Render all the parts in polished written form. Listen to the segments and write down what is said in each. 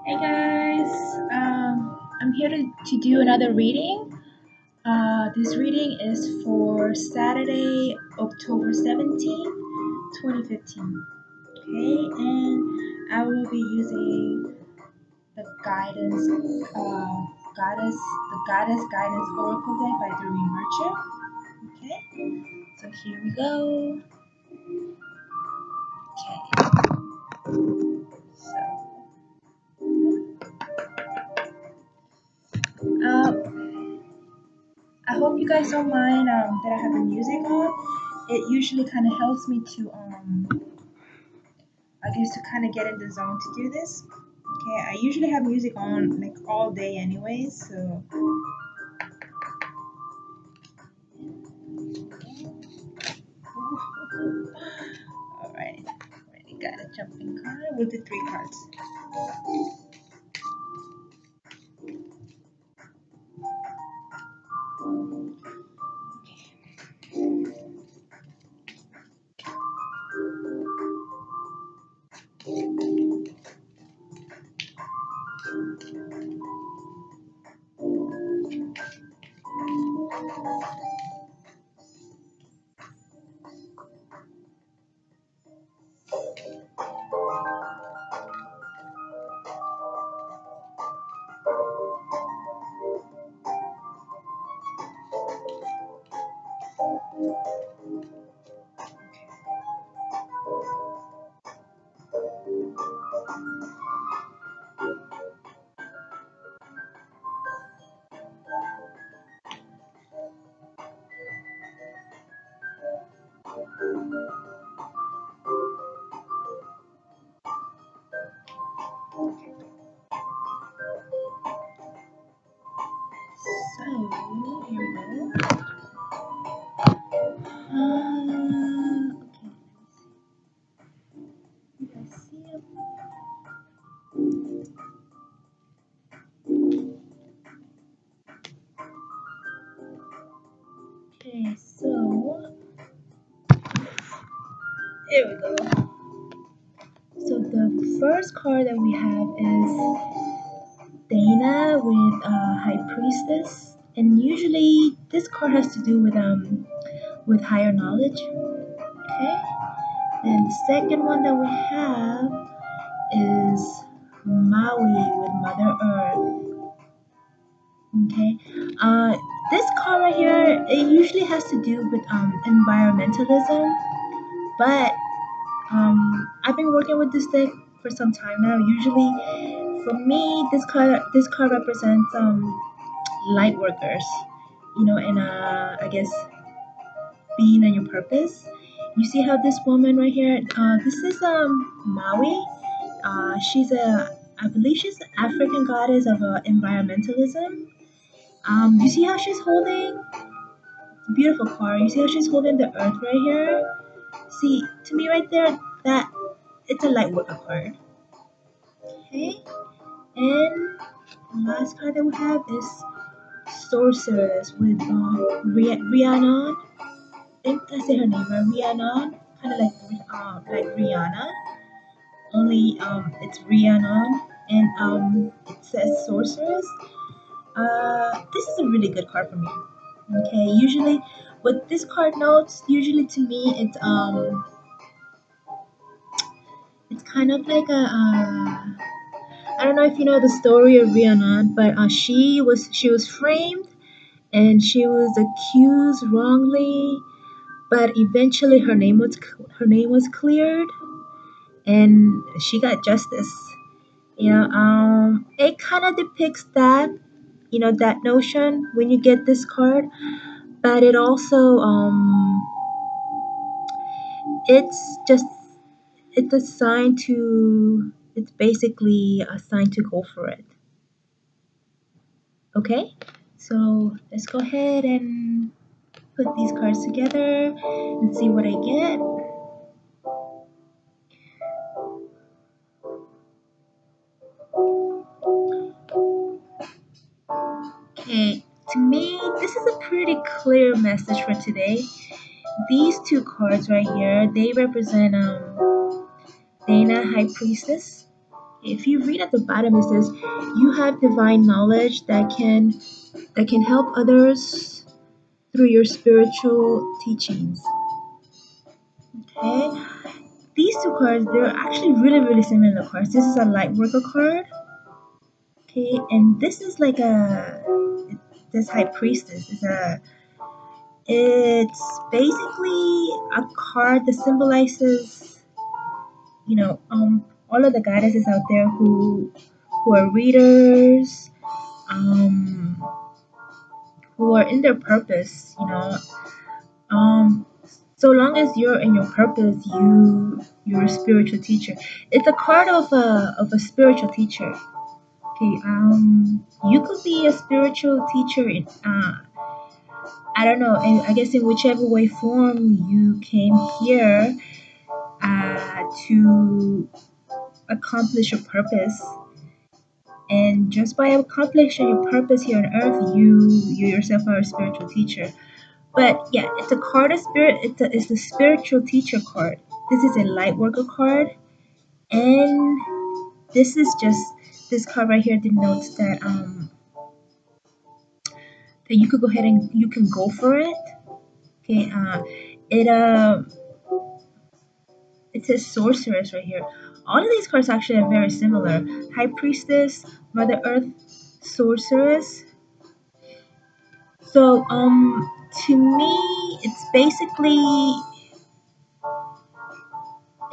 Hey guys, I'm here to do another reading. This reading is for Saturday, October 17th, 2015. Okay, and I will be using the Goddess Guidance Oracle deck by Doreen Merchant. Okay, so here we go. Okay, so I hope you guys don't mind that I have the music on. It usually kind of helps me to I guess to kind of get in the zone to do this. Okay, I usually have music on like all day anyways, so alright. Already got a jumping card. We'll do 3 cards. So here we go. Okay. You guys see it? Okay, so here we go. So the first card that we have is Dana with High Priestess, and usually this card has to do with higher knowledge. Okay, and the second one that we have is Maui with Mother Earth. Okay, this card right here, it usually has to do with environmentalism, but I've been working with this deck for some time now. Usually, for me, this card represents light workers, and I guess being on your purpose. You see how this woman right here, this is Maui. She's I believe she's the African goddess of environmentalism. You see how she's holding? It's a beautiful card. You see how she's holding the earth right here? See, to me right there, that it's a light worker card. Okay, and the last card that we have is Sorceress with Rihanna. I think I say her name right, Rihanna. Kind of like Rihanna, only it's Rihanna, and it says Sorceress. This is a really good card for me. Okay, usually what this card notes, usually to me, it's kind of like I don't know if you know the story of Rihanna, but she was framed and she was accused wrongly, but eventually her name was cleared and she got justice. It kind of depicts that notion when you get this card, but it also it's just it's basically a sign to go for it. Okay, so let's go ahead and put these cards together and see what I get. Okay, to me, this is a pretty clear message for today. These two cards right here, they represent Dana High Priestess, If you read at the bottom, it says you have divine knowledge that can help others through your spiritual teachings. Okay, these two cards, they're actually really similar cards. This is a light worker card. Okay, and this is like this high priestess is a it's basically a card that symbolizes, all of the goddesses out there who are readers, um, who are in their purpose. Um, so long as you're in your purpose, you're a spiritual teacher. It's a card of a spiritual teacher. Okay, you could be a spiritual teacher in I don't know, and I guess in whichever way form you came here to accomplish your purpose. And just by accomplishing your purpose here on earth, you yourself are a spiritual teacher. But yeah, it's a card of spirit. It's a spiritual teacher card. This is a light worker card, and this is just this card right here denotes that you could go ahead and you can go for it. Okay, it it says sorceress right here. All of these cards actually are very similar. High priestess, Mother Earth, sorceress. So to me, it's basically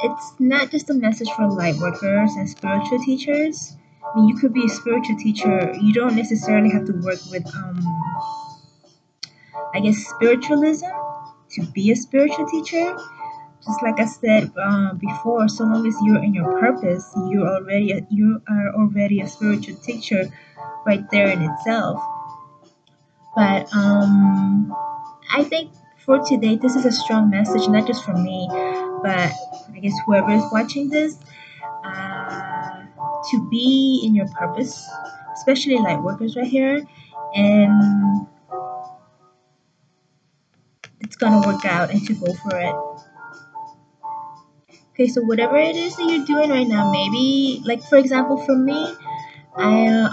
it's not just a message for light workers and spiritual teachers. I mean, you could be a spiritual teacher. You don't necessarily have to work with I guess spiritualism to be a spiritual teacher. Just like I said before, so long as you're in your purpose, you are already a spiritual teacher right there in itself. But I think for today, this is a strong message, not just for me, but I guess whoever is watching this, uh, to be in your purpose, especially light workers right here, and it's gonna work out and to go for it. Okay, so whatever it is that you're doing right now, maybe like for example, for me, I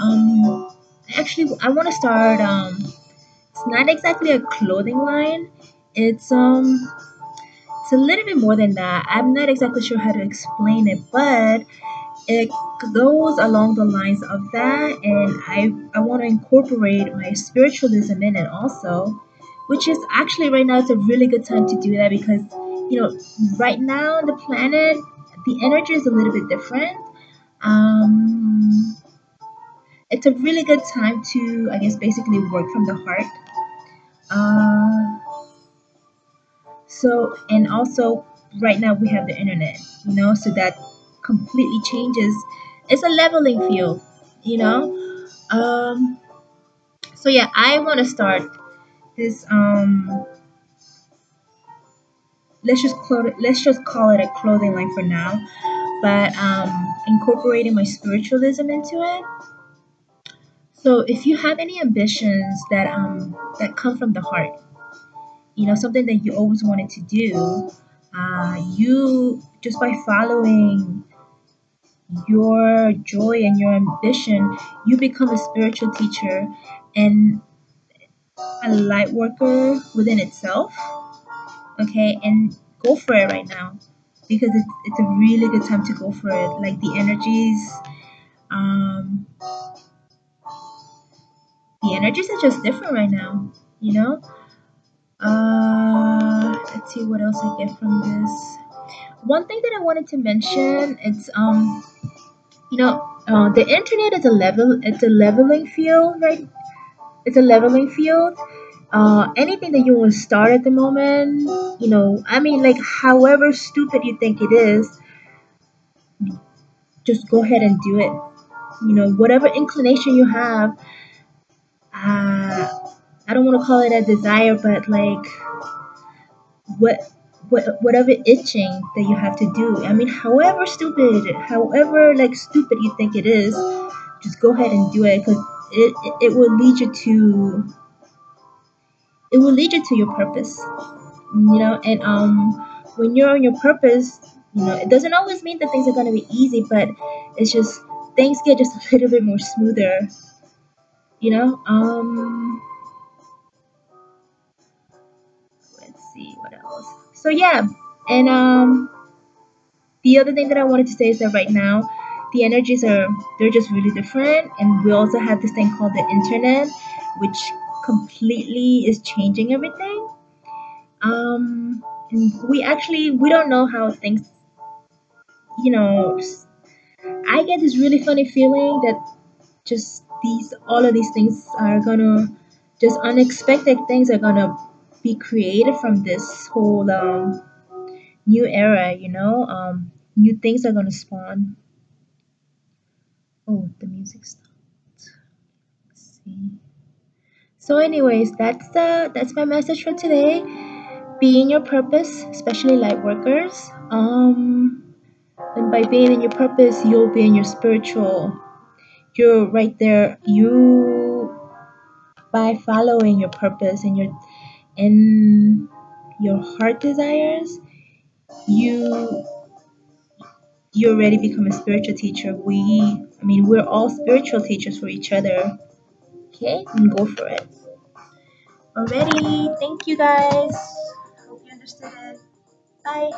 want to start it's not exactly a clothing line. It's it's a little bit more than that. I'm not exactly sure how to explain it, but it goes along the lines of that, and I want to incorporate my spiritualism in it also, which is actually right now it's a really good time to do that because right now on the planet the energy is a little bit different. um it's a really good time to, I guess, basically work from the heart. uh So, and also right now we have the internet, so that completely changes. It's a leveling field, you know. Um, so yeah, I want to start this. Let's just call it a clothing line for now, but incorporating my spiritualism into it. So if you have any ambitions that come from the heart, something that you always wanted to do, you just by following your joy and your ambition, you become a spiritual teacher and a light worker within itself. Okay, and go for it right now because it's a really good time to go for it. Like um, the energies are just different right now. You know. Let's see what else I get from this. One thing that I wanted to mention, it's the internet is it's a leveling field, right? It's a leveling field. Anything that you want to start at the moment, I mean, like, however stupid you think it is, just go ahead and do it. Whatever inclination you have, I don't want to call it a desire, but like, what, whatever itching that you have to do. I mean, however like stupid you think it is, just go ahead and do it because it will lead you to your purpose. And when you're on your purpose, it doesn't always mean that things are going to be easy, but It's just things get just a little bit more smoother, you know. Let's see what else. So yeah, and the other thing that I wanted to say is that right now, the energies are they're just really different, and we also have this thing called the internet, which completely is changing everything. And we don't know how things, you know. I get this really funny feeling that just these all of these things are gonna just unexpected things are gonna be created from this whole new era, you know. New things are gonna spawn. Oh, the music stopped. Let's see. So, anyways, that's my message for today. Be in your purpose, especially light workers. And by being in your purpose, you'll be in your spiritual. You're right there. You by following your purpose and your heart desires, you you already become a spiritual teacher. We're all spiritual teachers for each other. Okay, and go for it. Already, thank you guys. Hope you understood it. Bye.